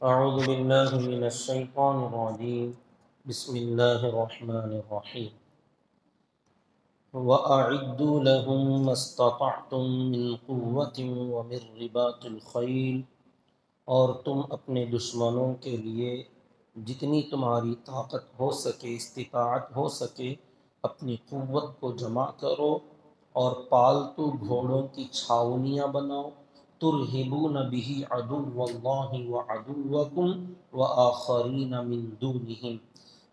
أعوذ بالله من الشيطان الرجيم بسم الله الرحمن الرحيم وأعدوا لهم ما استطعتم من قوة ومن رباط الخيل، اور تم اپنے دشمنوں کے لیے جتنی تمہاری طاقت ہو سکے، استطاعت ہو سکے، اپنی قوت کو جمع کرو اور پالتو گھوڑوں کی چھاؤنیاں بناؤ، ترہبون بہ عدو اللہ وعدوکم وآخرین من دونہم،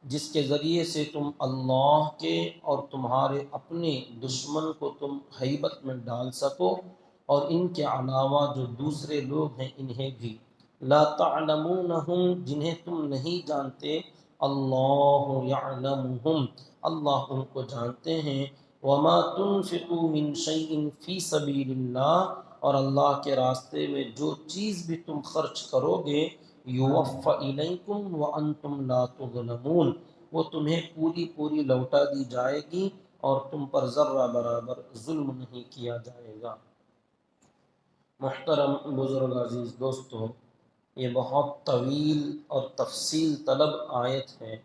جس کے ذریعے سے تم اللہ کے اور تمہارے اپنے دشمن کو تم ہیبت میں ڈال سکو، اور ان کے علاوہ جو دوسرے لوگ ہیں انہیں بھی، لا تعلمونہم، جنہیں تم نہیں جانتے، اللہ یعلمہم، اللہ ان کو جانتے ہیں، وما تنفقوا من شیء فی سبیل اللہ، اور اللہ کے راستے میں جو چیز بھی تم خرچ کرو گے، یوفی الیکم وانتم لا تظلمون، وہ تمہیں پوری پوری لوٹا دی جائے گی اور تم پر ذرہ برابر ظلم نہیں کیا جائے گا۔ محترم بزرگ عزیز دوستو، یہ بہت طویل اور تفصیل طلب آیت ہے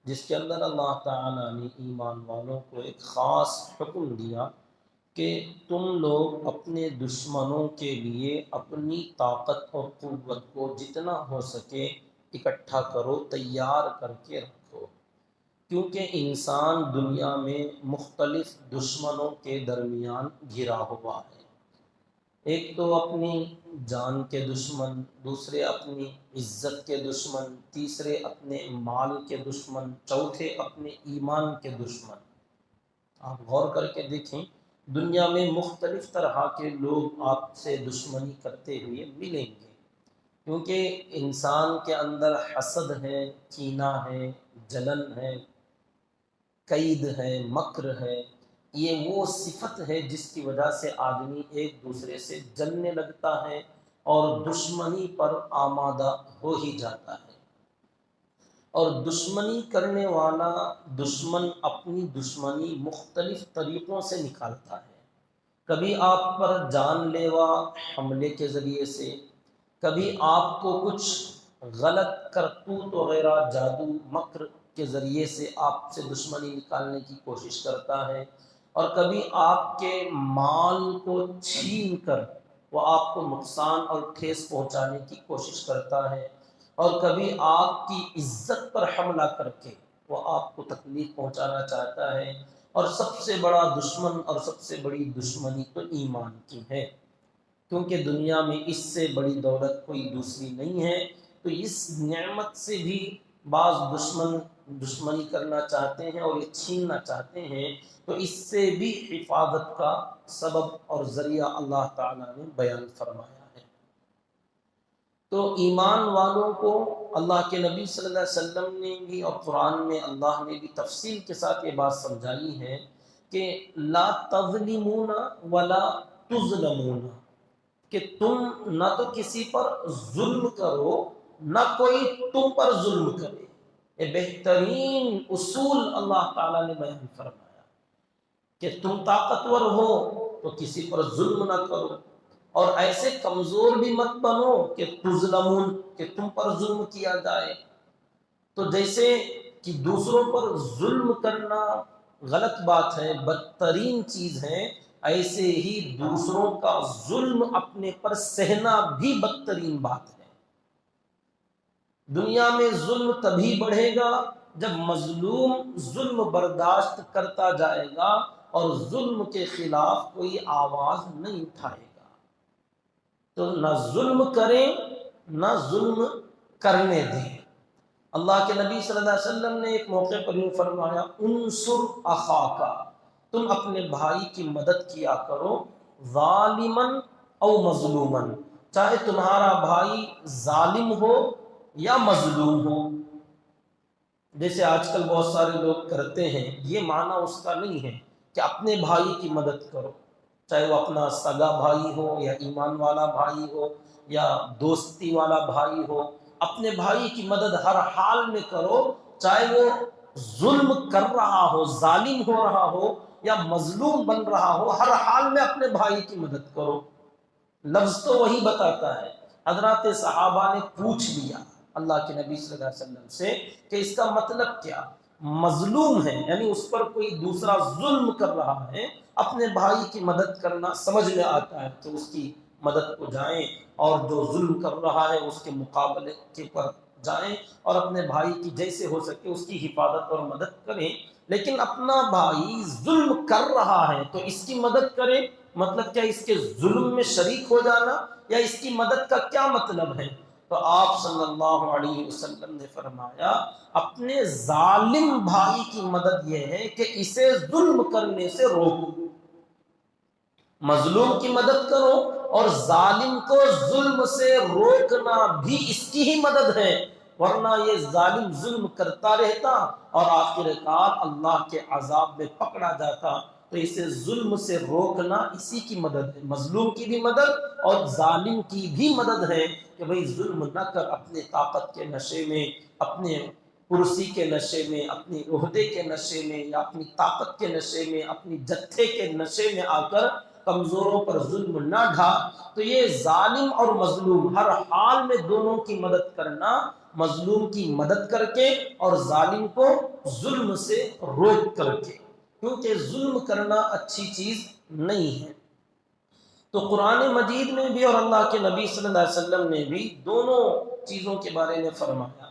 جس کے اندر اللہ تعالیٰ نے ایمان والوں کو ایک خاص حکم دیا کہ تم لوگ اپنے دشمنوں کے لیے اپنی طاقت اور قوت کو جتنا ہو سکے اکٹھا کرو، تیار کر کے رکھو، کیونکہ انسان دنیا میں مختلف دشمنوں کے درمیان گھرا ہوا ہے۔ ایک تو اپنی جان کے دشمن، دوسرے اپنی عزت کے دشمن، تیسرے اپنے مال کے دشمن، چوتھے اپنے ایمان کے دشمن۔ آپ غور کر کے دیکھیں، دنیا میں مختلف طرح کے لوگ آپ سے دشمنی کرتے ہوئے ملیں گے، کیونکہ انسان کے اندر حسد ہے، کینہ ہے، جلن ہے، قید ہے، مکر ہے۔ یہ وہ صفت ہے جس کی وجہ سے آدمی ایک دوسرے سے جلنے لگتا ہے اور دشمنی پر آمادہ ہو ہی جاتا ہے۔ اور دشمنی کرنے والا دشمن اپنی دشمنی مختلف طریقوں سے نکالتا ہے، کبھی آپ پر جان لیوا حملے کے ذریعے سے، کبھی آپ کو کچھ غلط کرتوت وغیرہ، جادو مکر کے ذریعے سے آپ سے دشمنی نکالنے کی کوشش کرتا ہے، اور کبھی آپ کے مال کو چھین کر وہ آپ کو نقصان اور ٹھیس پہنچانے کی کوشش کرتا ہے، اور کبھی آپ کی عزت پر حملہ کر کے وہ آپ کو تکلیف پہنچانا چاہتا ہے۔ اور سب سے بڑا دشمن اور سب سے بڑی دشمنی تو ایمان کی ہے، کیونکہ دنیا میں اس سے بڑی دولت کوئی دوسری نہیں ہے۔ تو اس نعمت سے بھی بعض دشمن دشمنی کرنا چاہتے ہیں اور یہ چھیننا چاہتے ہیں، تو اس سے بھی حفاظت کا سبب اور ذریعہ اللہ تعالیٰ نے بیان فرمایا ہے۔ تو ایمان والوں کو اللہ کے نبی صلی اللہ علیہ وسلم نے بھی اور قرآن میں اللہ نے بھی تفصیل کے ساتھ یہ بات سمجھائی ہے کہ لا تظلمون ولا تظلمون، کہ تم نہ تو کسی پر ظلم کرو، نہ کوئی تم پر ظلم کرے۔ یہ بہترین اصول اللہ تعالیٰ نے بیان فرمایا کہ تم طاقتور ہو تو کسی پر ظلم نہ کرو، اور ایسے کمزور بھی مت بنو کہ تظلمون، کہ تم پر ظلم کیا جائے۔ تو جیسے کہ دوسروں پر ظلم کرنا غلط بات ہے، بدترین چیز ہے، ایسے ہی دوسروں کا ظلم اپنے پر سہنا بھی بدترین بات ہے۔ دنیا میں ظلم تبھی بڑھے گا جب مظلوم ظلم برداشت کرتا جائے گا اور ظلم کے خلاف کوئی آواز نہیں اٹھائے گا۔ تو نہ ظلم کریں، نہ ظلم کرنے دیں۔ اللہ کے نبی صلی اللہ علیہ وسلم نے ایک موقع پر یوں فرمایا، انصر اخاکا، تم اپنے بھائی کی مدد کیا کرو، ظالمن او مظلومن، چاہے تمہارا بھائی ظالم ہو یا مظلوم ہو۔ جیسے آج کل بہت سارے لوگ کرتے ہیں، یہ معنی اس کا نہیں ہے کہ اپنے بھائی کی مدد کرو، چاہے وہ اپنا سگا بھائی ہو یا ایمان والا بھائی ہو یا دوستی والا بھائی ہو، اپنے بھائی کی مدد ہر حال میں کرو، چاہے وہ ظلم کر رہا ہو، ظالم ہو رہا ہو یا مظلوم بن رہا ہو، ہر حال میں اپنے بھائی کی مدد کرو۔ لفظ تو وہی بتاتا ہے۔ حضرات صحابہ نے پوچھ لیا اللہ کے نبی صلی اللہ علیہ وسلم سے کہ اس کا مطلب کیا؟ مظلوم ہے یعنی اس پر کوئی دوسرا ظلم کر رہا ہے، اپنے بھائی کی مدد کرنا سمجھ میں آتا ہے تو اس کی مدد کو جائیں، اور جو ظلم کر رہا ہے اس کے مقابلے کے پر جائیں اور اپنے بھائی کی جیسے ہو سکے اس کی حفاظت اور مدد کریں۔ لیکن اپنا بھائی ظلم کر رہا ہے تو اس کی مدد کریں، مطلب کیا اس کے ظلم میں شریک ہو جانا، یا اس کی مدد کا کیا مطلب ہے؟ تو آپ صلی اللہ علیہ وسلم نے فرمایا اپنے ظالم بھائی کی مدد یہ ہے کہ اسے ظلم کرنے سے روکو، مظلوم کی مدد کرو، اور ظالم کو ظلم سے روکنا بھی اس کی ہی مدد ہے، ورنہ یہ ظالم ظلم کرتا رہتا اور آخر کار اللہ کے عذاب میں پکڑا جاتا۔ تو اسے ظلم سے روکنا اسی کی مدد ہے، مظلوم کی بھی مدد اور ظالم کی بھی مدد ہے کہ بھئی ظلم نہ کر، اپنے طاقت کے نشے میں، اپنے کرسی کے نشے میں، اپنی عہدے کے نشے میں، یا اپنی طاقت کے نشے میں، اپنی جتھے کے نشے میں آ کر کمزوروں پر ظلم نہ ڈھا۔ تو یہ ظالم اور مظلوم ہر حال میں دونوں کی مدد کرنا، مظلوم کی مدد کر کے اور ظالم کو ظلم سے روک کر کے، کیونکہ ظلم کرنا اچھی چیز نہیں ہے۔ تو قرآن مجید میں بھی اور اللہ کے نبی صلی اللہ علیہ وسلم نے بھی دونوں چیزوں کے بارے میں فرمایا۔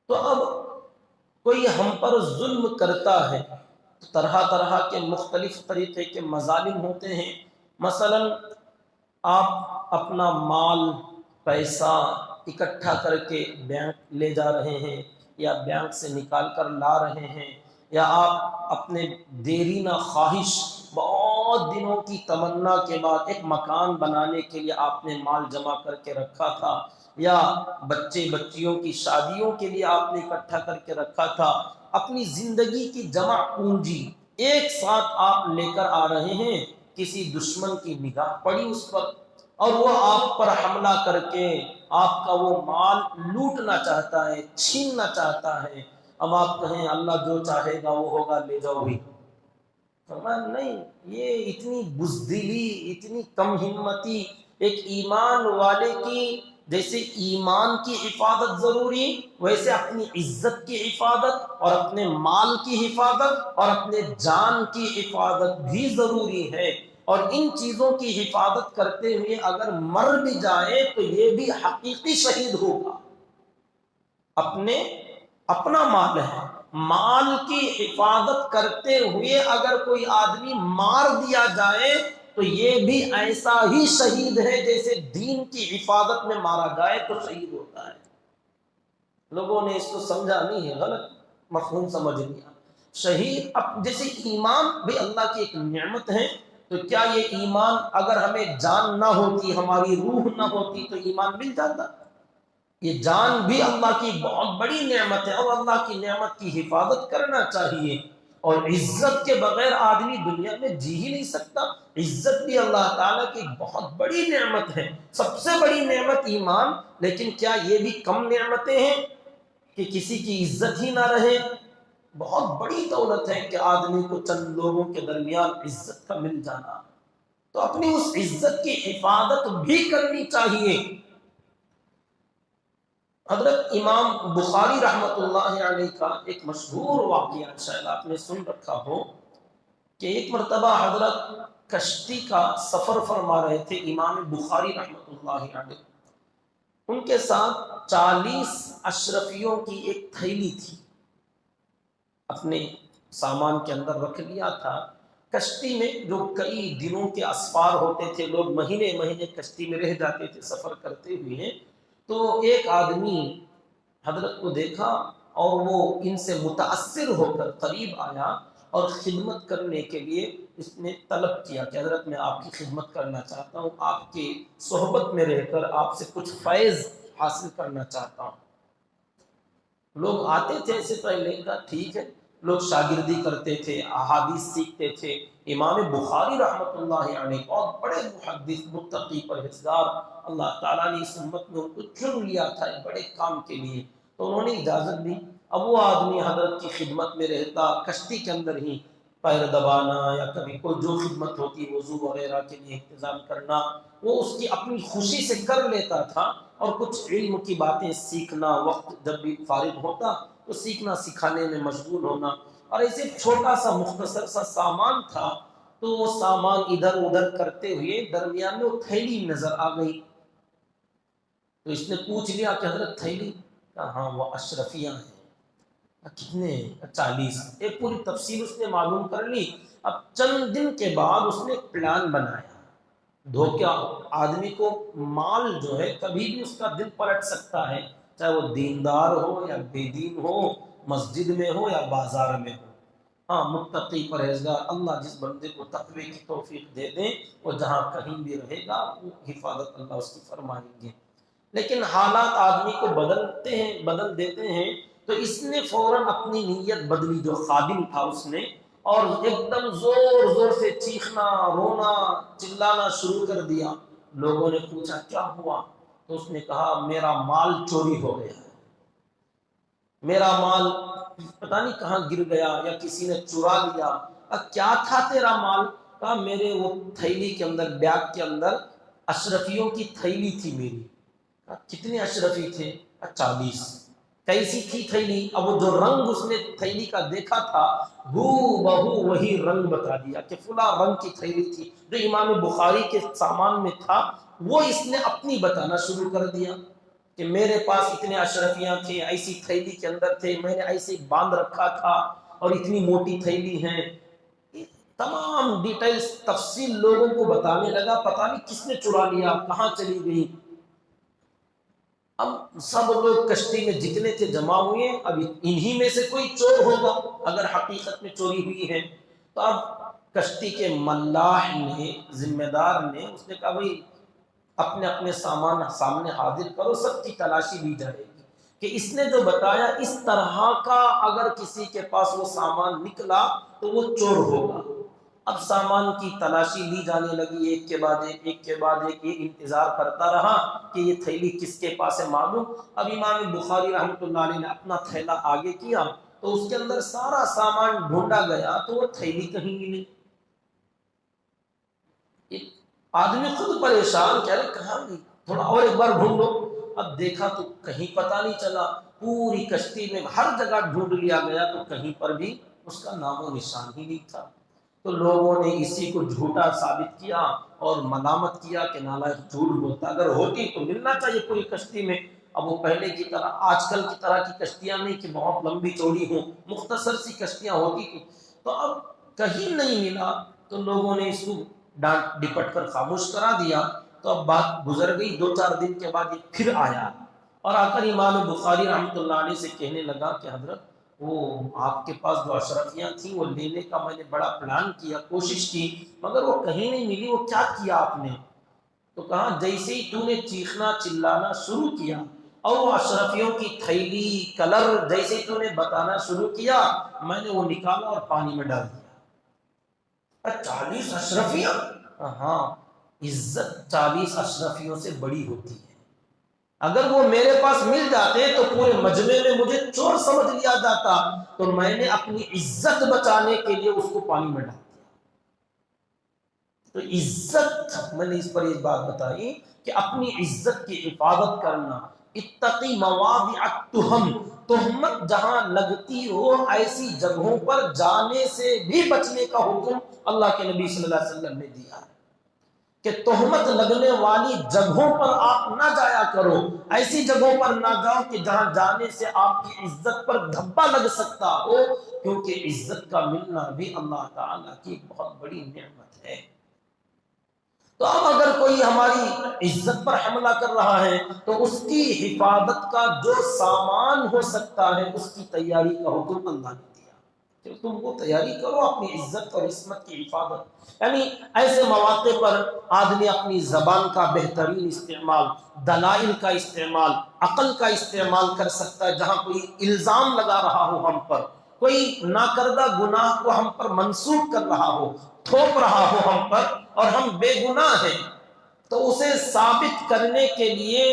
تو اب کوئی ہم پر ظلم کرتا ہے، طرح طرح کے مختلف طریقے کے مظالم ہوتے ہیں۔ مثلا آپ اپنا مال، پیسہ اکٹھا کر کے بینک لے جا رہے ہیں، یا بینک سے نکال کر لا رہے ہیں، یا آپ اپنے دیرینہ خواہش، بہت دنوں کی تمنا کے بعد ایک مکان بنانے کے لیے آپ نے مال جمع کر کے رکھا تھا، یا بچے بچیوں کی شادیوں کے لیے آپ نے اکٹھا کر کے رکھا تھا، اپنی زندگی کی جمع پونجی ایک ساتھ آپ لے کر آ رہے ہیں، کسی دشمن کی نگاہ پڑی اس پر اور وہ آپ پر حملہ کر کے آپ کا وہ مال لوٹنا چاہتا ہے، چھیننا چاہتا ہے۔ اب آپ کہیں اللہ جو چاہے گا وہ ہوگا، لے جاؤ بھی۔ فرمایا نہیں، یہ اتنی بزدلی، اتنی کم ہمتی ایک ایمان والے کی، جیسے ایمان کی حفاظت ضروری ویسے اپنی عزت کی حفاظت اور اپنے مال کی حفاظت اور اپنے جان کی حفاظت بھی ضروری ہے، اور ان چیزوں کی حفاظت کرتے ہوئے اگر مر بھی جائے تو یہ بھی حقیقی شہید ہوگا۔ اپنا مال ہے، مال کی حفاظت کرتے ہوئے اگر کوئی آدمی مار دیا جائے تو یہ بھی ایسا ہی شہید ہے جیسے دین کی حفاظت میں مارا جائے تو شہید ہوتا ہے۔ لوگوں نے اس کو سمجھا نہیں ہے، غلط مفہوم سمجھ لیا۔ شہید جیسے ایمان بھی اللہ کی ایک نعمت ہے، تو کیا یہ ایمان اگر ہمیں جان نہ ہوتی، ہماری روح نہ ہوتی تو ایمان مل جاتا؟ یہ جان بھی اللہ کی بہت بڑی نعمت ہے، اور اللہ کی نعمت کی حفاظت کرنا چاہیے، اور عزت کے بغیر آدمی دنیا میں جی ہی نہیں سکتا۔ عزت بھی اللہ تعالیٰ کی بہت بڑی نعمت ہے، سب سے بڑی نعمت ایمان، لیکن کیا یہ بھی کم نعمتیں ہیں کہ کسی کی عزت ہی نہ رہے؟ بہت بڑی دولت ہے کہ آدمی کو چند لوگوں کے درمیان عزت کا مل جانا، تو اپنی اس عزت کی حفاظت بھی کرنی چاہیے۔ حضرت امام بخاری رحمۃ اللہ علیہ کا ایک مشہور واقعہ شاید آپ نے سن رکھا ہو کہ ایک مرتبہ حضرت کشتی کا سفر فرما رہے تھے امام بخاری رحمۃ اللہ علیہ، ان کے ساتھ 40 اشرفیوں کی ایک تھیلی تھی، اپنے سامان کے اندر رکھ لیا تھا۔ کشتی میں جو کئی دنوں کے اسفار ہوتے تھے، لوگ مہینے مہینے کشتی میں رہ جاتے تھے سفر کرتے ہوئے، تو ایک آدمی حضرت کو دیکھا اور وہ ان سے متاثر ہو کر قریب آیا اور خدمت کرنے کے لیے اس نے طلب کیا کہ حضرت میں آپ کی خدمت کرنا چاہتا ہوں، آپ کی صحبت میں رہ کر آپ سے کچھ فیض حاصل کرنا چاہتا ہوں۔ لوگ آتے تھے اسے پہلے کا ٹھیک ہے، لوگ شاگردی کرتے تھے، احادیث سیکھتے تھے۔ امام بخاری رحمۃ اللہ علیہ بہت بڑے محدث، متقی، پرہیزگار، اللہ تعالیٰ نے اس امت میں ان کو چن لیا تھا ایک بڑے کام کے لیے، تو انہوں نے اجازت دی۔ اب وہ آدمی حضرت کی خدمت میں رہتا، کشتی کے اندر ہی پیر دبانا یا کبھی کوئی جو خدمت ہوتی وضو وغیرہ کے لیے انتظام کرنا، وہ اس کی اپنی خوشی سے کر لیتا تھا، اور کچھ علم کی باتیں سیکھنا، وقت جب بھی فارغ ہوتا تو سیکھنا سکھانے میں مشغول ہونا، اور ایسے چھوٹا سا مختصر سا سامان تھا، تو وہ سامان ادھر ادھر کرتے ہوئے درمیان میں وہ تھیلی نظر آ گئی، تو اس نے پوچھ لیا کہ حضرت تھیلی؟ کہا ہاں وہ اشرفیاں ہیں۔ کتنے؟ 40۔ ایک پوری تفصیل اس نے معلوم کر لی۔ اب چند دن کے بعد اس نے ایک پلان بنایا۔ دھوکہ آدمی کو مال جو ہے کبھی بھی اس کا دل پلٹ سکتا ہے، چاہے وہ دیندار ہو یا بے دین ہو، مسجد میں ہو یا بازار میں ہو۔ ہاں متقی پرہیزگار، اللہ جس بندے کو تقوی کی توفیق دے دیں، وہ جہاں کہیں بھی رہے گا وہ حفاظت اللہ اس کی فرمائیں گے۔ لیکن حالات آدمی کو بدلتے ہیں، بدل دیتے ہیں، تو اس نے فوراً اپنی نیت بدلی، جو خادم تھا اس نے، اور ایک دم زور زور سے چیخنا، رونا، چلانا شروع کر دیا۔ لوگوں نے پوچھا کیا ہوا؟ تو اس نے کہا میرا مال چوری ہو گیا، میرا مال پتہ نہیں کہاں گر گیا یا کسی نے چرا لیا۔ کیا تھا تیرا مال؟ کہا میرے وہ تھیلی کے اندر، بیگ کے اندر اشرفیوں کی تھیلی تھی میری۔ کتنے اشرفی تھے؟ 40۔ کیسی تھی تھیلی؟ اب وہ جو رنگ اس نے تھیلی کا دیکھا تھا، ہو بہو وہی رنگ بتا دیا کہ فلاں رنگ کی تھیلی تھی، جو امام بخاری کے سامان میں تھا وہ اس نے اپنی بتانا شروع کر دیا کہ میرے پاس اتنے اشرفیاں تھے، ایسی تھیلی کے اندر تھے، میں نے ایسے باندھ رکھا تھا، اور اتنی موٹی تھیلی ہیں۔ تمام ڈیٹیلز تفصیل لوگوں کو بتانے لگا، پتہ نہیں کس نے چرا لیا، کہاں چلی گئی۔ اب سب لوگ کشتی میں جتنے تھے جمع ہوئے، اب انہی میں سے کوئی چور ہوگا اگر حقیقت میں چوری ہوئی ہے۔ تو اب کشتی کے ملاح نے، ذمہ دار نے، اس نے کہا بھائی اپنے اپنے سامان سامنے حاضر کرو، سب کی تلاشی لی جائے گی کہ اس نے جو بتایا اس طرح کا اگر کسی کے پاس وہ سامان نکلا تو وہ چور ہوگا۔ اب سامان کی تلاشی لی جانے لگی، ایک کے بعد ایک، ایک کے بعد ایک، یہ انتظار کرتا رہا کہ یہ تھیلی کس کے پاس ہے معلوم۔ اب امام بخاری رحمۃ اللہ علیہ نے اپنا تھیلا آگے کیا تو اس کے اندر سارا سامان ڈھونڈا گیا تو وہ تھیلی کہیں ملی۔ آدمی خود پریشان، کہہ رہے کہاں گئی، تھوڑا اور ایک بار ڈھونڈو۔ اب دیکھا تو کہیں پتہ نہیں چلا، پوری کشتی میں ہر جگہ ڈھونڈ لیا گیا تو کہیں پر بھی اس کا نام و نشان ہی نہیں تھا۔ تو لوگوں نے اسی کو جھوٹا ثابت کیا اور ملامت کیا کہ نالائق جھوٹ بولتا، اگر ہوتی تو ملنا چاہیے پوری کشتی میں۔ اب وہ پہلے کی طرح، آج کل کی طرح کی کشتیاں نہیں کہ بہت لمبی چوڑی ہوں، مختصر سی کشتیاں ہوتی تھیں، تو اب کہیں نہیں ملا، تو لوگوں نے اس کو ڈانٹ ڈپٹ کر خاموش کرا دیا۔ تو اب بات گزر گئی، 2-4 دن کے بعد یہ پھر آیا اور آ کر امام بخاری رحمۃ اللہ علیہ سے کہنے لگا کہ حضرت وہ آپ کے پاس جو اشرفیاں تھیں وہ لینے کا میں نے بڑا پلان کیا، کوشش کی، مگر وہ کہیں نہیں ملی، وہ کیا کیا آپ نے؟ تو کہا جیسے ہی تو نے چیخنا چلانا شروع کیا اور وہ اشرفیوں کی تھیلی، کلر جیسے ہی تو نے بتانا شروع کیا، میں نے وہ نکالا اور پانی میں ڈال دیا۔ 40 اشرفیاں؟ ہاں، عزت 40 اشرفیوں سے بڑی ہوتی ہے۔ اگر وہ میرے پاس مل جاتے تو پورے مجمع میں مجھے چور سمجھ لیا جاتا، تو میں نے اپنی عزت بچانے کے لیے اس کو پانی میں ڈال دیا۔ تو عزت، میں نے اس پر ایک بات بتائی کہ اپنی عزت کی حفاظت کرنا، اتقی مواضع التہم، تہمت جہاں لگتی ہو ایسی جگہوں پر جانے سے بھی بچنے کا حکم اللہ کے نبی صلی اللہ علیہ وسلم نے دیا ہے کہ تہمت لگنے والی جگہوں پر آپ نہ جایا کرو، ایسی جگہوں پر نہ جاؤ کہ جہاں جانے سے آپ کی عزت پر دھبا لگ سکتا ہو، کیونکہ عزت کا ملنا بھی اللہ تعالیٰ کی بہت بڑی نعمت ہے۔ تو اب اگر کوئی ہماری عزت پر حملہ کر رہا ہے تو اس کی حفاظت کا جو سامان ہو سکتا ہے اس کی تیاری کا حکم اللہ نے دیا کہ تم وہ تیاری کرو، اپنی عزت اور عصمت کی حفاظت۔ یعنی ایسے مواقع پر آدمی اپنی زبان کا بہترین استعمال، دلائل کا استعمال، عقل کا استعمال کر سکتا ہے۔ جہاں کوئی الزام لگا رہا ہو ہم پر، کوئی ناکردہ گناہ کو ہم پر منسوخ کر رہا ہو، تھوپ رہا ہو ہم پر، اور ہم بے گناہ ہیں، تو اسے ثابت کرنے کے لیے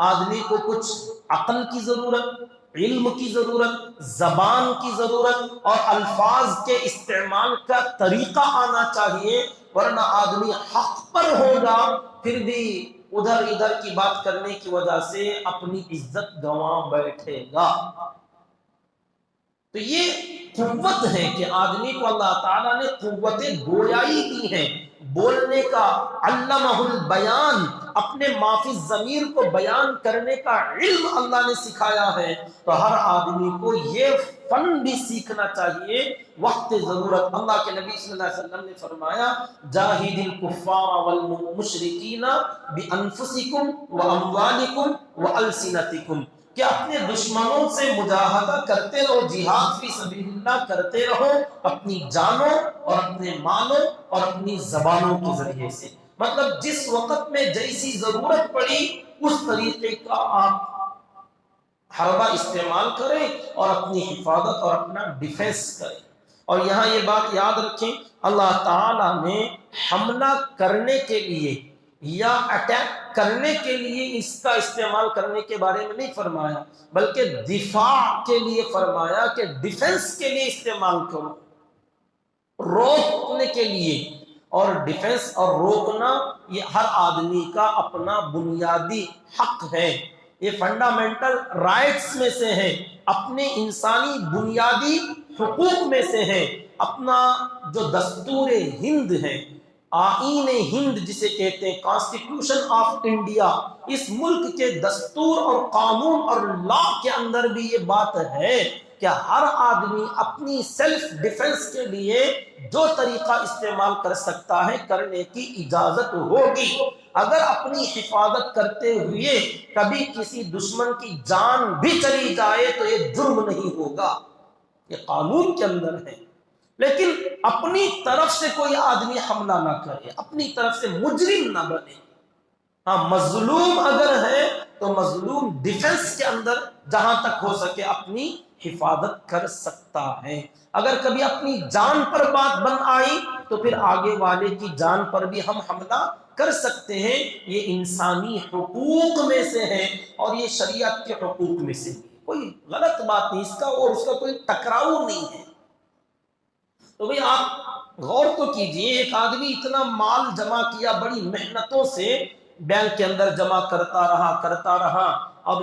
آدمی کو کچھ عقل کی ضرورت، علم کی ضرورت، زبان کی ضرورت اور الفاظ کے استعمال کا طریقہ آنا چاہیے، ورنہ آدمی حق پر ہوگا پھر بھی ادھر ادھر کی بات کرنے کی وجہ سے اپنی عزت گنوا بیٹھے گا۔ تو یہ قوت ہے کہ آدمی کو اللہ تعالیٰ نے قوت گویائی دی ہے، بولنے کا، علمہ البیان، اپنے ما فی الضمیر کو بیان کرنے کا علم اللہ نے سکھایا ہے۔ تو ہر آدمی کو یہ فن بھی سیکھنا چاہیے وقت ضرورت۔ اللہ کے نبی صلی اللہ علیہ وسلم نے فرمایا جاہد الکفار والمشرکین بانفسکم واموالکم والسنتکم، کہ اپنے دشمنوں سے مجاہدہ کرتے رہو، جہاد فی سبیل اللہ کرتے رہو، اپنی جانوں اور اپنے مالوں اور اپنی زبانوں کے ذریعے سے۔ مطلب جس وقت میں جیسی ضرورت پڑی اس طریقے کا آپ حربہ استعمال کریں اور اپنی حفاظت اور اپنا ڈیفنس کریں۔ اور یہاں یہ بات یاد رکھیں، اللہ تعالیٰ نے حملہ کرنے کے لیے یا اٹیک کرنے کے لیے اس کا استعمال کرنے کے بارے میں نہیں فرمایا، بلکہ دفاع کے لیے فرمایا کہ ڈیفنس کے لیے استعمال کرو، روکنے کے لیے۔ اور ڈیفنس اور روکنا یہ ہر آدمی کا اپنا بنیادی حق ہے، یہ فنڈامنٹل رائٹس میں سے ہے، اپنے انسانی بنیادی حقوق میں سے ہے۔ اپنا جو دستور ہند ہے، آئین ہند جسے کہتے ہیں، کانسٹیٹیوشن آف انڈیا، اس ملک کے دستور اور قانون اور لا کے اندر بھی یہ بات ہے کہ ہر آدمی اپنی سیلف ڈیفنس کے لیے جو طریقہ استعمال کر سکتا ہے کرنے کی اجازت ہوگی۔ اگر اپنی حفاظت کرتے ہوئے کبھی کسی دشمن کی جان بھی چلی جائے تو یہ جرم نہیں ہوگا، یہ قانون کے اندر ہے۔ لیکن اپنی طرف سے کوئی آدمی حملہ نہ کرے، اپنی طرف سے مجرم نہ بنے۔ ہاں، مظلوم اگر ہے تو مظلوم ڈیفنس کے اندر جہاں تک ہو سکے اپنی حفاظت کر سکتا ہے۔ اگر کبھی اپنی جان پر بات بن آئی تو پھر آگے والے کی جان پر بھی ہم حملہ کر سکتے ہیں۔ یہ انسانی حقوق میں سے ہے اور یہ شریعت کے حقوق میں سے ہے، کوئی غلط بات نہیں، اس کا اور اس کا کوئی ٹکراؤ نہیں ہے۔ تو بھئی آپ غور تو کیجئے، ایک آدمی اتنا مال جمع کیا بڑی محنتوں سے، بینک کے اندر جمع کرتا رہا، اب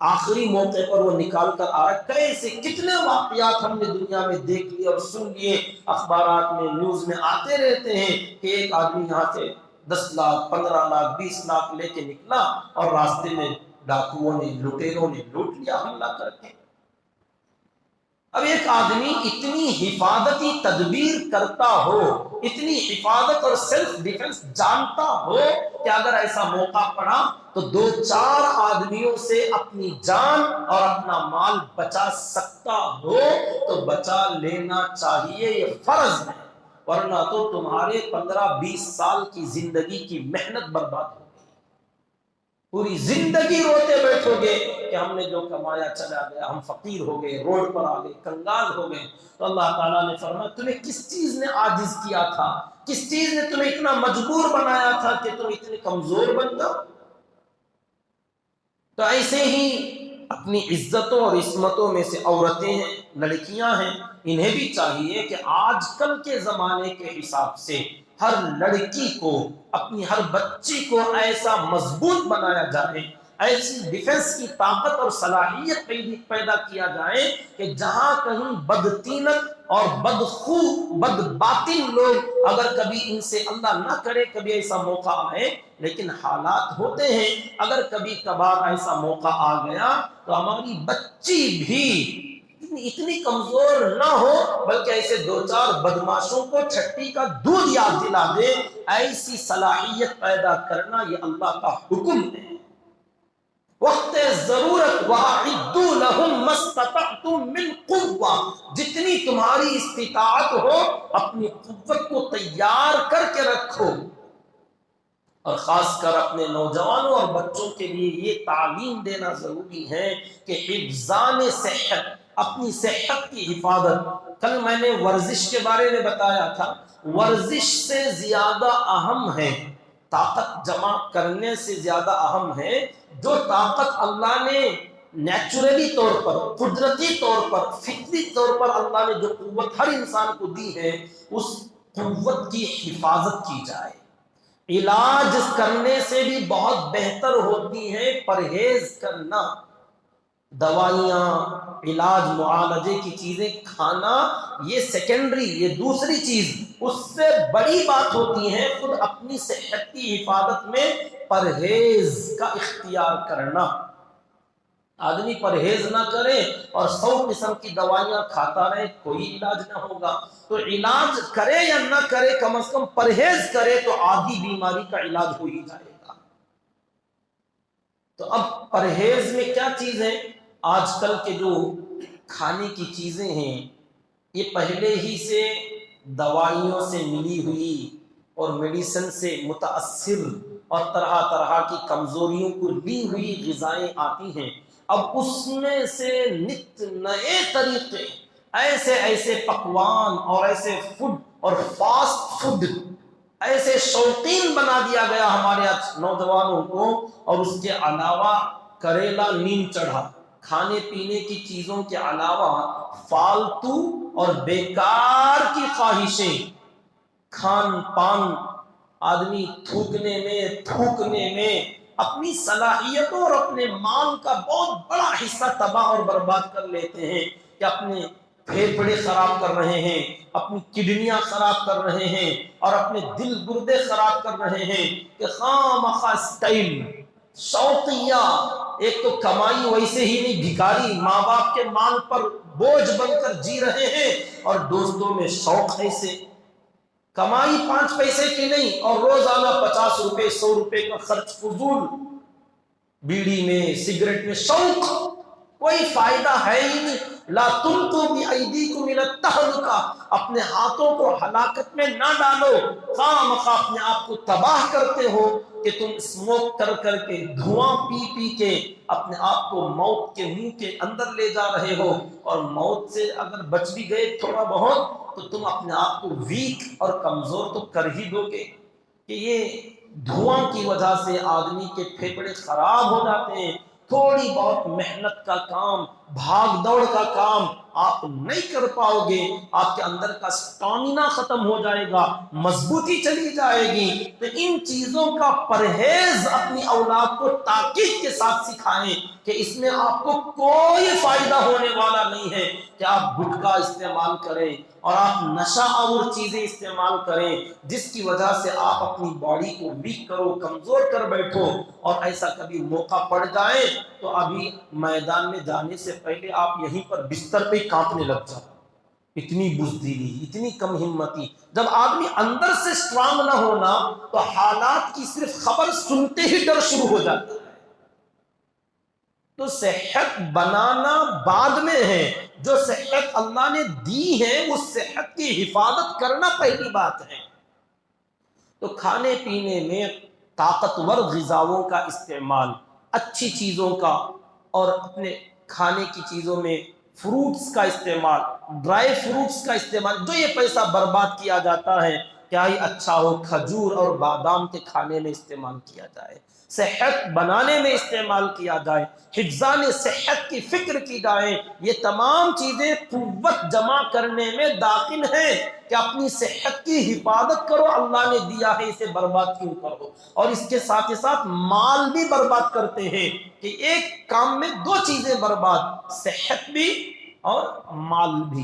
آخری موقع پر وہ نکال کر آ رہا۔ کیسے کتنے واقعات ہم نے دنیا میں دیکھ لیے اور سن لیے، اخبارات میں، نیوز میں آتے رہتے ہیں کہ ایک آدمی یہاں سے 10 لاکھ 15 لاکھ 20 لاکھ لے کے نکلا اور راستے میں ڈاکوؤں نے، لٹیروں نے لوٹ لیا حملہ کر کے۔ اب ایک آدمی اتنی حفاظتی تدبیر کرتا ہو، اتنی حفاظت اور سیلف ڈیفنس جانتا ہو کہ اگر ایسا موقع پڑا تو 2-4 آدمیوں سے اپنی جان اور اپنا مال بچا سکتا ہو تو بچا لینا چاہیے، یہ فرض ہے، ورنہ تو تمہارے 15-20 سال کی زندگی کی محنت برباد ہو، پوری زندگی روتے بیٹھو گے کہ ہم نے جو کمایا چلا گیا، ہم فقیر ہو گئے، روڈ پر آ گئے، کنگال ہو گئے۔ تو اللہ تعالیٰ نے فرمایا تمہیں کس چیز نے عاجز کیا تھا، کس چیز نے تمہیں اتنا مجبور بنایا تھا کہ تم اتنے کمزور بن جاؤ۔ تو ایسے ہی اپنی عزتوں اور عصمتوں میں سے عورتیں ہیں، لڑکیاں ہیں، انہیں بھی چاہیے کہ آج کل کے زمانے کے حساب سے ہر لڑکی کو، اپنی ہر بچی کو ایسا مضبوط بنایا جائے، ایسی ڈیفنس کی طاقت اور صلاحیت پیدا کیا جائے کہ جہاں کہیں بدتینت اور بدخو بدباطن لوگ، اگر کبھی ان سے اللہ نہ کرے کبھی ایسا موقع آئے، لیکن حالات ہوتے ہیں، اگر کبھی کبھار ایسا موقع آ گیا تو ہماری بچی بھی اتنی کمزور نہ ہو بلکہ ایسے 2-4 بدماشوں کو چھٹی کا دودھ یاد دلا دے، ایسی صلاحیت پیدا کرنا یہ اللہ کا حکم ہے۔ وقت ضرورت وَأَعِدُّوا لَهُم مَّا اسْتَطَعْتُم مِّن قُوَّةٍ، جتنی تمہاری استطاعت ہو اپنی قوت کو تیار کر کے رکھو۔ اور خاص کر اپنے نوجوانوں اور بچوں کے لیے یہ تعلیم دینا ضروری ہے کہ حفظان صحت، اپنی صحت کی حفاظت۔ کل میں نے ورزش کے بارے میں بتایا تھا، ورزش سے زیادہ اہم ہے، طاقت جمع کرنے سے زیادہ اہم ہے جو طاقت اللہ نے نیچرلی طور پر، قدرتی طور پر، فطری طور پر اللہ نے جو قوت ہر انسان کو دی ہے، اس قوت کی حفاظت کی جائے۔ علاج کرنے سے بھی بہت بہتر ہوتی ہے پرہیز کرنا۔ دوائیاں، علاج، معالجے کی چیزیں کھانا یہ سیکنڈری، یہ دوسری چیز، اس سے بڑی بات ہوتی ہے خود اپنی صحت کی حفاظت میں پرہیز کا اختیار کرنا۔ آدمی پرہیز نہ کرے اور 100 قسم کی دوائیاں کھاتا رہے، کوئی علاج نہ ہوگا۔ تو علاج کرے یا نہ کرے، کم از کم پرہیز کرے تو آدھی بیماری کا علاج ہو ہی جائے گا۔ تو اب پرہیز میں کیا چیز ہے؟ آج کل کے جو کھانے کی چیزیں ہیں یہ پہلے ہی سے دوائیوں سے ملی ہوئی اور میڈیسن سے متاثر اور طرح طرح کی کمزوریوں کو لی ہوئی غذائیں آتی ہیں۔ اب اس میں سے نت نئے طریقے، ایسے پکوان اور ایسے فوڈ اور فاسٹ فوڈ ایسے شوقین بنا دیا گیا ہمارے نوجوانوں کو، اور اس کے علاوہ کریلا نیم چڑھا، کھانے پینے کی چیزوں کے علاوہ فالتو اور بیکار کی خواہشیں، کھان پان، آدمی تھوکنے میں اپنی صلاحیتوں اور اپنے مال کا بہت بڑا حصہ تباہ اور برباد کر لیتے ہیں، کہ اپنے پھیپھڑے خراب کر رہے ہیں، اپنی کڈنیاں خراب کر رہے ہیں، اور اپنے دل گردے خراب کر رہے ہیں، کہ خواہ مخواہ اسٹائل، شوقیہ، ایک تو کمائی ویسے ہی نہیں، بھکاری، ماں باپ کے مال پر بوجھ بن کر جی رہے ہیں، اور دوستوں میں شوق ایسے، کمائی 5 پیسے کی نہیں اور روزانہ 50 روپے 100 روپے کا خرچ فضول، بیڑی میں، سگریٹ میں، شوق، کوئی فائدہ ہے ہی نہیں۔ لا تلقوا بأیدیکم الی التہلکہ، اپنے ہاتھوں کو ہلاکت میں نہ ڈالو، خواہ مخواہ اپنے آپ کو تباہ کرتے ہو، کہ تم اسموک کر کر کے، دھواں پی پی کے اپنے آپ کو موت کے منہ کے اندر لے جا رہے ہو، اور موت سے اگر بچ بھی گئے تھوڑا بہت تو تم اپنے آپ کو ویک اور کمزور تو کر ہی دو گے۔ کہ یہ دھواں کی وجہ سے آدمی کے پھیپھڑے خراب ہو جاتے ہیں۔ تھوڑی بہت محنت کا کام، بھاگ دوڑ کا کام آپ نہیں کر پاؤ گے، آپ کے اندر کا سٹامینا ختم ہو جائے گا، مضبوطی چلی جائے گی۔ تو ان چیزوں کا پرہیز اپنی اولاد کو تاکید کے ساتھ سکھائیں، کہ اس میں آپ کو کوئی فائدہ ہونے والا نہیں ہے کہ آپ گٹکا استعمال کریں اور آپ نشہ آور چیزیں استعمال کریں، جس کی وجہ سے آپ اپنی باڈی کو ویک کرو، کمزور کر بیٹھو، اور ایسا کبھی موقع پڑ جائے تو ابھی میدان میں جانے سے پہلے آپ یہیں پر بستر پہ کانپنے لگ جاؤ۔ اتنی بزدلی، اتنی کم ہمتی۔ جب آدمی اندر سے سٹرانگ نہ ہونا تو حالات کی صرف خبر سنتے ہی ڈر شروع ہو جاتا ہے۔ تو صحت بنانا بعد میں ہے، جو صحت اللہ نے دی ہے اس صحت کی حفاظت کرنا پہلی بات ہے۔ تو کھانے پینے میں طاقتور غذاؤں کا استعمال، اچھی چیزوں کا، اور اپنے کھانے کی چیزوں میں فروٹس کا استعمال، ڈرائی فروٹس کا استعمال، جو یہ پیسہ برباد کیا جاتا ہے کیا ہی اچھا ہو، کھجور اور بادام کے کھانے میں استعمال کیا جائے، صحت بنانے میں استعمال کیا جائے، حفظان صحت کی فکر کی جائے۔ یہ تمام چیزیں قوت جمع کرنے میں داخل ہیں، کہ اپنی صحت کی حفاظت کرو، اللہ نے دیا ہے اسے برباد کیوں کرو۔ اور اس کے ساتھ ساتھ مال بھی برباد کرتے ہیں، کہ ایک کام میں 2 چیزیں برباد، صحت بھی اور مال بھی۔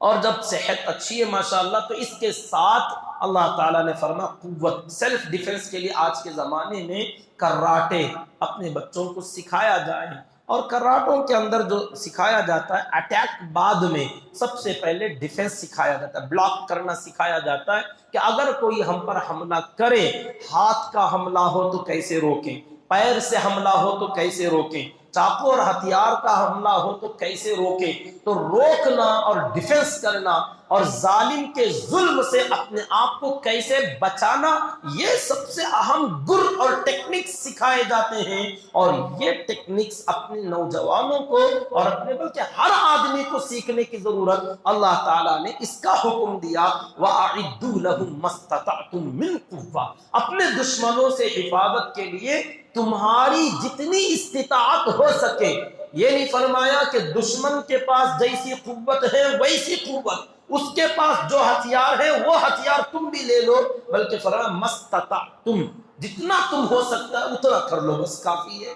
اور جب صحت اچھی ہے ماشاءاللہ تو اس کے ساتھ اللہ تعالیٰ نے فرمایا قوت، سیلف ڈیفنس کے لیے آج کے زمانے میں کراٹے اپنے بچوں کو سکھایا جائے، اور کراٹوں کے اندر جو سکھایا جاتا ہے، اٹیک بعد میں سب سے پہلے ڈیفنس سکھایا جاتا ہے، بلاک کرنا سکھایا جاتا ہے، کہ اگر کوئی ہم پر حملہ کرے، ہاتھ کا حملہ ہو تو کیسے روکیں، پیر سے حملہ ہو تو کیسے روکیں، چاقو اور ہتھیار کا حملہ ہو تو کیسے روکیں۔ تو روکنا اور ڈیفنس کرنا اور ظالم کے ظلم سے اپنے آپ کو کیسے بچانا، یہ سب سے اہم گر اور ٹیکنکس سکھائے جاتے ہیں۔ اور یہ ٹیکنکس اپنے نوجوانوں کو اور اپنے بلکہ ہر آدمی کو سیکھنے کی ضرورت۔ اللہ تعالیٰ نے اس کا حکم دیا وَأَعِدُّوا لَهُم مَّا اسْتَطَعْتُم مِّن قُوَّةٍ، اپنے دشمنوں سے حفاظت کے لیے تمہاری جتنی استطاعت ہو سکے۔ یہ نہیں فرمایا کہ دشمن کے پاس جیسی قوت ہے ویسی قوت، اس کے پاس جو ہتھیار ہے وہ ہتھیار تم بھی لے لو، بلکہ فرمایا مستطعتم، جتنا تم ہو سکتا ہے اتنا کر لو، بس کافی ہے۔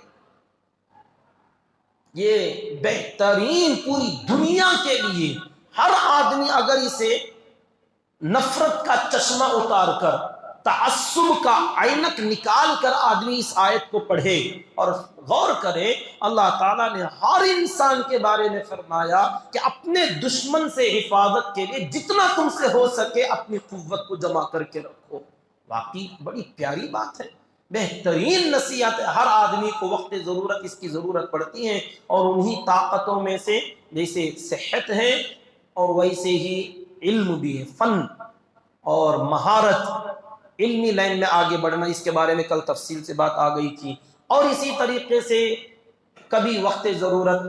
یہ بہترین پوری دنیا کے لیے، ہر آدمی اگر اسے نفرت کا چشمہ اتار کر، تعصب کا عینک نکال کر آدمی اس آیت کو پڑھے اور غور کرے، اللہ تعالیٰ نے ہر انسان کے بارے میں فرمایا کہ اپنے دشمن سے حفاظت کے لیے جتنا تم سے ہو سکے اپنی قوت کو جمع کر کے رکھو۔ واقعی بڑی پیاری بات ہے، بہترین نصیحت ہے۔ ہر آدمی کو وقت ضرورت اس کی ضرورت پڑتی ہے، اور انہی طاقتوں میں سے جیسے صحت ہے اور ویسے ہی علم بھی ہے، فن اور مہارت، علمی لائن میں آگے بڑھنا، اس کے بارے میں کل تفصیل سے بات آ گئی تھی۔ اور اسی طریقے سے کبھی وقت ضرورت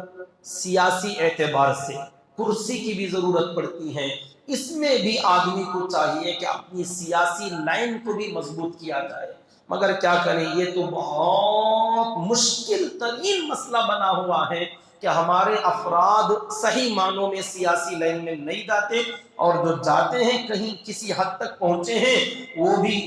سیاسی اعتبار سے کرسی کی بھی ضرورت پڑتی ہے، اس میں بھی آدمی کو چاہیے کہ اپنی سیاسی لائن کو بھی مضبوط کیا جائے، مگر کیا کریں، یہ تو بہت مشکل ترین مسئلہ بنا ہوا ہے کہ ہمارے افراد صحیح معنوں میں سیاسی لائن میں نہیں جاتے، اور جو جاتے ہیں کہیں کسی حد تک پہنچے ہیں وہ بھی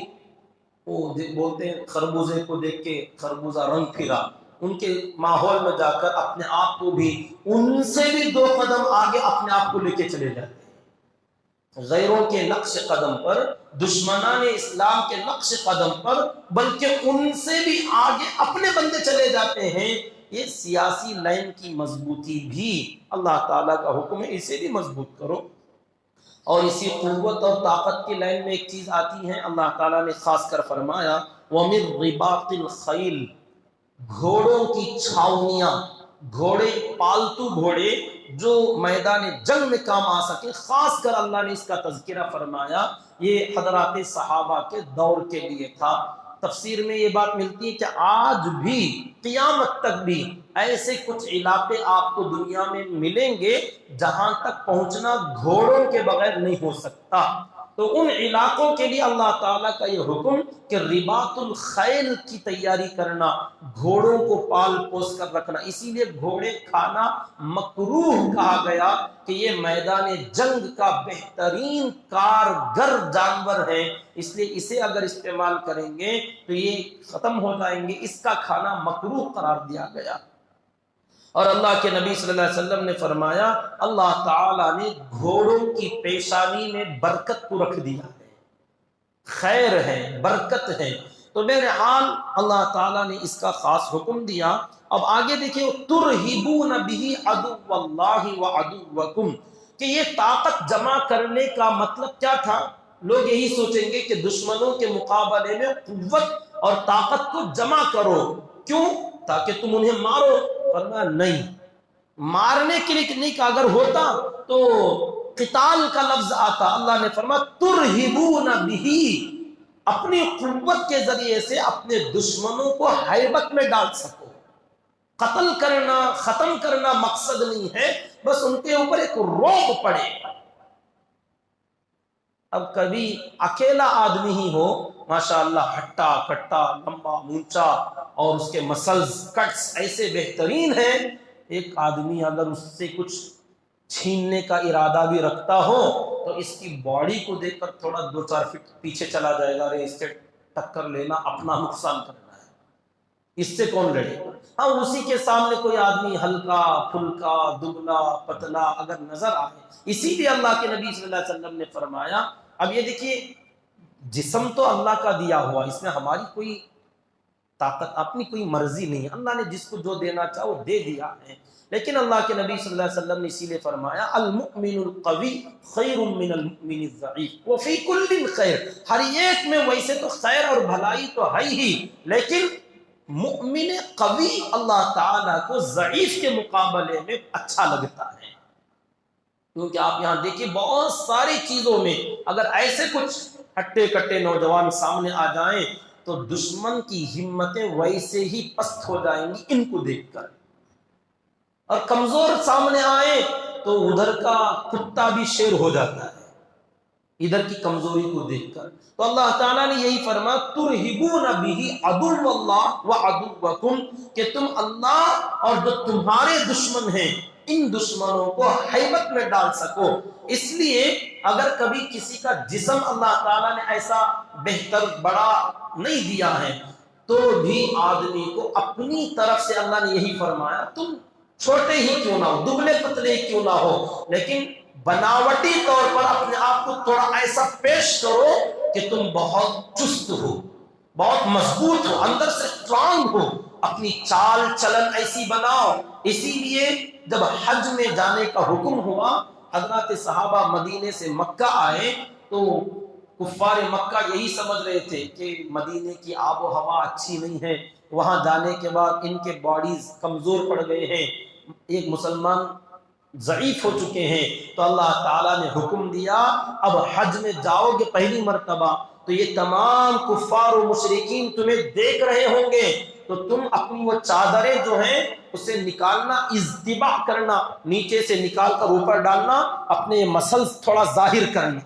وہ بولتے ہیں خربوزے کو دیکھ کے خربوزہ رنگ پھرا، ان کے ماحول میں جا کر اپنے آپ کو بھی ان سے بھی 2 قدم آگے اپنے آپ کو لے کے چلے جاتے ہیں، غیروں کے نقش قدم پر، دشمنان اسلام کے نقش قدم پر، بلکہ ان سے بھی آگے اپنے بندے چلے جاتے ہیں۔ یہ سیاسی لائن کی مضبوطی بھی اللہ تعالیٰ کا حکم ہے، اسے بھی مضبوط کرو۔ اور اسی قوت اور طاقت کی لائن میں ایک چیز آتی ہے، اللہ تعالیٰ نے خاص کر فرمایا وَمِن رِبَاطِ الْخَيْلِ، گھوڑوں کی چھاؤنیاں، گھوڑے، پالتو گھوڑے جو میدان جنگ میں کام آ سکے، خاص کر اللہ نے اس کا تذکرہ فرمایا، یہ حضرات صحابہ کے دور کے لیے تھا۔ تفسیر میں یہ بات ملتی ہے کہ آج بھی قیامت تک بھی ایسے کچھ علاقے آپ کو دنیا میں ملیں گے جہاں تک پہنچنا گھوڑوں کے بغیر نہیں ہو سکتا، تو ان علاقوں کے لیے اللہ تعالیٰ کا یہ حکم کہ رباط الخیل کی تیاری کرنا، گھوڑوں کو پال پوس کر رکھنا، اسی لیے گھوڑے کھانا مکروہ کہا گیا کہ یہ میدان جنگ کا بہترین کارگر جانور ہے، اس لیے اسے اگر استعمال کریں گے تو یہ ختم ہو جائیں گے، اس کا کھانا مکروہ قرار دیا گیا۔ اور اللہ کے نبی صلی اللہ علیہ وسلم نے فرمایا اللہ تعالیٰ نے گھوڑوں کی پیشانی میں برکت کو رکھ دیا ہے، خیر ہے، برکت ہے، تو بہرحال اللہ تعالیٰ نے اس کا خاص حکم دیا۔ اب آگے دیکھیں ترہبون بہ عدو اللہ وعدوکم، کہ یہ طاقت جمع کرنے کا مطلب کیا تھا؟ لوگ یہی سوچیں گے کہ دشمنوں کے مقابلے میں قوت اور طاقت کو جمع کرو، کیوں؟ تاکہ تم انہیں مارو۔ فرمایا نہیں، مارنے کے لیے نہیں کہا، اگر ہوتا تو قتال کا لفظ آتا۔ اللہ نے فرمایا ترہبون بہ، اپنی قوت کے ذریعے سے اپنے دشمنوں کو ہیبت میں ڈال سکو۔ قتل کرنا، ختم کرنا مقصد نہیں ہے، بس ان کے اوپر ایک رعب پڑے۔ اب کبھی اکیلا آدمی ہی ہو، ماشاءاللہ ہٹا کٹا، لمبا اونچا، اور اس کے مسلز کٹس ایسے بہترین ہیں، ایک آدمی اگر اس سے کچھ چھیننے کا ارادہ بھی رکھتا ہو تو اس کی باڈی کو دیکھ کر تھوڑا 2-4 فٹ پیچھے چلا جائے گا، ارے اس سے ٹکر لینا اپنا نقصان کرنا ہے، اس سے کون لڑے گا؟ ہاں، اسی کے سامنے کوئی آدمی ہلکا پھلکا دبلا پتلا اگر نظر آئے، اسی لیے اللہ کے نبی صلی اللہ علیہ وسلم نے فرمایا، اب یہ دیکھیے جسم تو اللہ کا دیا ہوا، اس میں ہماری کوئی طاقت، اپنی کوئی مرضی نہیں ہے، اللہ نے جس کو جو دینا چاہا وہ دے دیا ہے، لیکن اللہ کے نبی صلی اللہ علیہ وسلم نے اسی لیے فرمایا المؤمن القوی خیر من المؤمن الضعیف وفی کل خیر، ہر ایک میں ویسے تو خیر اور بھلائی تو ہے ہی، لیکن مؤمن قوی اللہ تعالیٰ کو ضعیف کے مقابلے میں اچھا لگتا ہے۔ کیونکہ آپ یہاں دیکھیے بہت ساری چیزوں میں اگر ایسے کچھ ہٹے کٹے نوجوان سامنے آ جائیں تو دشمن کی ہمتیں ویسے ہی پست ہو جائیں گی ان کو دیکھ کر، اور کمزور سامنے آئے تو ادھر کا کتا بھی شیر ہو جاتا ہے ادھر کی کمزوری کو دیکھ کر۔ تو اللہ تعالیٰ نے یہی فرمایا ترہبون بہ عدو اللہ وعدوکم، کہ تم اللہ اور جو تمہارے دشمن ہیں ان دشمنوں کو ہیبت میں ڈال سکو۔ اس لیے اگر کبھی کسی کا جسم اللہ تعالیٰ نے ایسا بہتر بڑا نہیں دیا ہے تو بھی آدمی کو اپنی طرف سے اللہ نے یہی فرمایا تم چھوٹے ہی کیوں نہ ہو، دبلے پتلے ہی کیوں نہ ہو، لیکن بناوٹی طور پر اپنے آپ کو تھوڑا ایسا پیش کرو کہ تم بہت چست ہو، بہت مضبوط ہو، اندر سے اسٹرانگ ہو، اپنی چال چلن ایسی بناؤ۔ اسی لیے جب حج میں جانے کا حکم ہوا، حضرات صحابہ مدینے سے مکہ آئے تو کفار مکہ یہی سمجھ رہے تھے کہ مدینے کی آب و ہوا اچھی نہیں ہے، وہاں جانے کے بعد ان کے باڈیز کمزور پڑ گئے ہیں، ایک مسلمان ضعیف ہو چکے ہیں۔ تو اللہ تعالیٰ نے حکم دیا اب حج میں جاؤ گے پہلی مرتبہ تو یہ تمام کفار و مشرکین تمہیں دیکھ رہے ہوں گے، تو تم اپنی وہ چادریں جو ہیں اسے نکالنا، اجتباع کرنا، نیچے سے نکال کر اوپر ڈالنا، اپنے مسلز تھوڑا ظاہر کرنا۔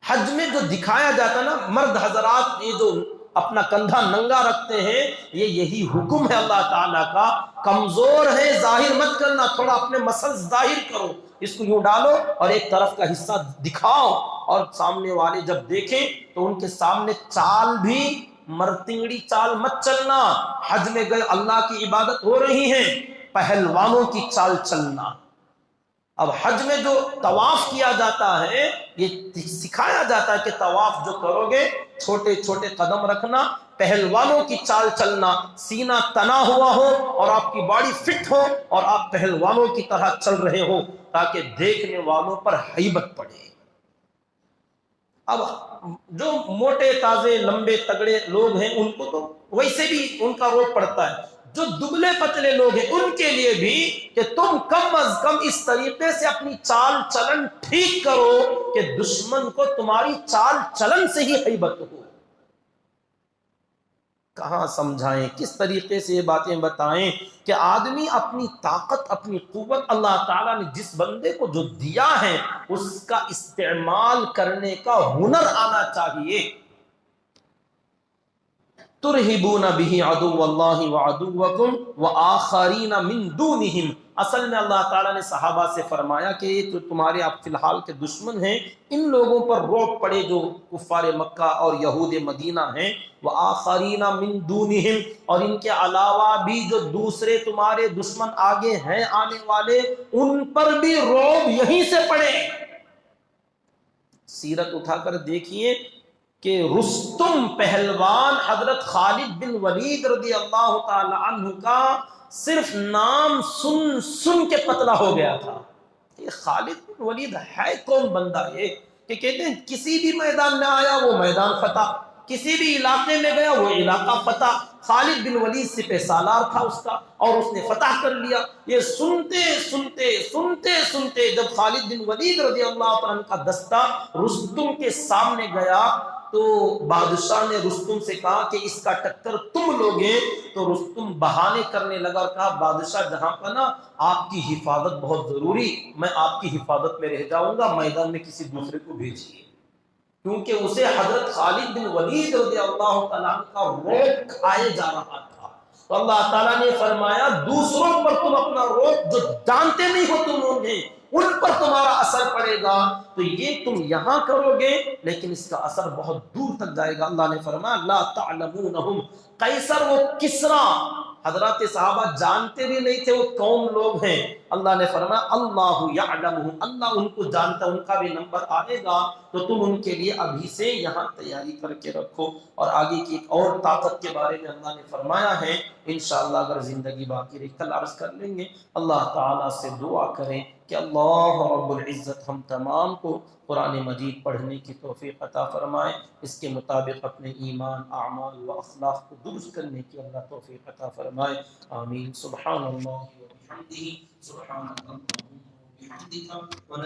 حج میں جو دکھایا جاتا نا مرد حضرات یہ جو اپنا کندھا ننگا رکھتے ہیں، یہ یہی حکم ہے اللہ تعالیٰ کا، کمزور ہے ظاہر مت کرنا، تھوڑا اپنے مسلز ظاہر کرو، اس کو یوں ڈالو اور ایک طرف کا حصہ دکھاؤ، اور سامنے والے جب دیکھیں تو ان کے سامنے چال بھی مرتنگڑی چال مت چلنا، حج میں گئے اللہ کی عبادت ہو رہی ہے، پہلوانوں کی چال چلنا۔ اب حج میں جو طواف کیا جاتا ہے یہ سکھایا جاتا ہے کہ طواف جو کرو گے چھوٹے چھوٹے قدم رکھنا، پہلوانوں کی چال چلنا، سینہ تنا ہوا ہو اور آپ کی باڈی فٹ ہو اور آپ پہلوانوں کی طرح چل رہے ہو تاکہ دیکھنے والوں پر ہیبت پڑے۔ اب جو موٹے تازے لمبے تگڑے لوگ ہیں ان کو تو ویسے بھی ان کا روپ پڑتا ہے، جو دبلے پتلے لوگ ہیں ان کے لیے بھی کہ تم کم از کم اس طریقے سے اپنی چال چلن ٹھیک کرو کہ دشمن کو تمہاری چال چلن سے ہی ہیبت ہو۔ کہاں سمجھائیں، کس طریقے سے یہ باتیں بتائیں کہ آدمی اپنی طاقت اپنی قوت اللہ تعالیٰ نے جس بندے کو جو دیا ہے اس کا استعمال کرنے کا ہنر آنا چاہیے۔ ترہبون بہ عدو اللہ وعدوکم وآخرین من دونہم، اصل میں اللہ تعالیٰ نے صحابہ سے فرمایا کہ یہ جو تمہارے اب فی الحال کے دشمن ہیں ان لوگوں پر روک پڑے جو کفار مکہ اور یہود مدینہ ہیں، وآخرین من دونہم، اور ان کے علاوہ بھی جو دوسرے تمہارے دشمن آگے ہیں آنے والے ان پر بھی روب یہیں سے پڑے۔ سیرت اٹھا کر دیکھیے کہ رستم پہلوان حضرت خالد بن ولید رضی اللہ تعالی عنہ کا صرف نام سن سن کے پتلا ہو گیا تھا۔ یہ خالد بن ولید ہے کون بندہ یہ کہ کہتے ہیں کسی بھی میدان میں آیا وہ میدان فتح، کسی بھی علاقے میں گیا وہ علاقہ فتح۔ خالد بن ولید سپہ سالار تھا اس کا اور اس نے فتح کر لیا۔ یہ سنتے سنتے سنتے سنتے جب خالد بن ولید رضی اللہ عنہ کا دستہ رستم کے سامنے گیا تو بادشاہ نے رستم سے کہا کہ اس کا ٹکر تم لوگے، تو رستم بہانے کرنے لگا اور کہا بادشاہ جہاں پر نا آپ کی حفاظت بہت ضروری، میں آپ کی حفاظت میں رہ جاؤں گا، میدان میں کسی دوسرے کو بھیجیے، کیونکہ اسے حضرت خالد بن ولید رضی اللہ تعالیٰ کا روب کھائے جا رہا تھا۔ تو اللہ تعالیٰ نے فرمایا دوسروں پر تم اپنا روب جو جانتے نہیں ہو تم انہیں ان پر تمہارا اثر پڑے گا، تو یہ تم یہاں کرو گے لیکن اس کا اثر بہت دور تک جائے گا۔ اللہ نے فرمایا لا تعلمونہم، قیصر و کسریٰ حضرات صحابہ جانتے بھی نہیں تھے وہ کون لوگ ہیں۔ اللہ نے فرمایا اللہ یعلمہم، اللہ ان کو جانتا، ان کا بھی نمبر آئے گا، تو تم ان کے لیے ابھی سے یہاں تیاری کر کے رکھو۔ اور آگے کی ایک اور طاقت کے بارے میں اللہ نے فرمایا ہے، انشاءاللہ اگر زندگی باقی رہی کل عرض کر لیں گے۔ اللہ تعالیٰ سے دعا کریں کہ اللہ رب العزت ہم تمام کو قرآن مجید پڑھنے کی توفیق عطا فرمائے، اس کے مطابق اپنے ایمان اعمال و اخلاق کو درست کرنے کی اللہ توفیق عطا فرمائے، آمین۔ سبحان اللہ و بحمدہ، سبحان اللہ و بحمدہ۔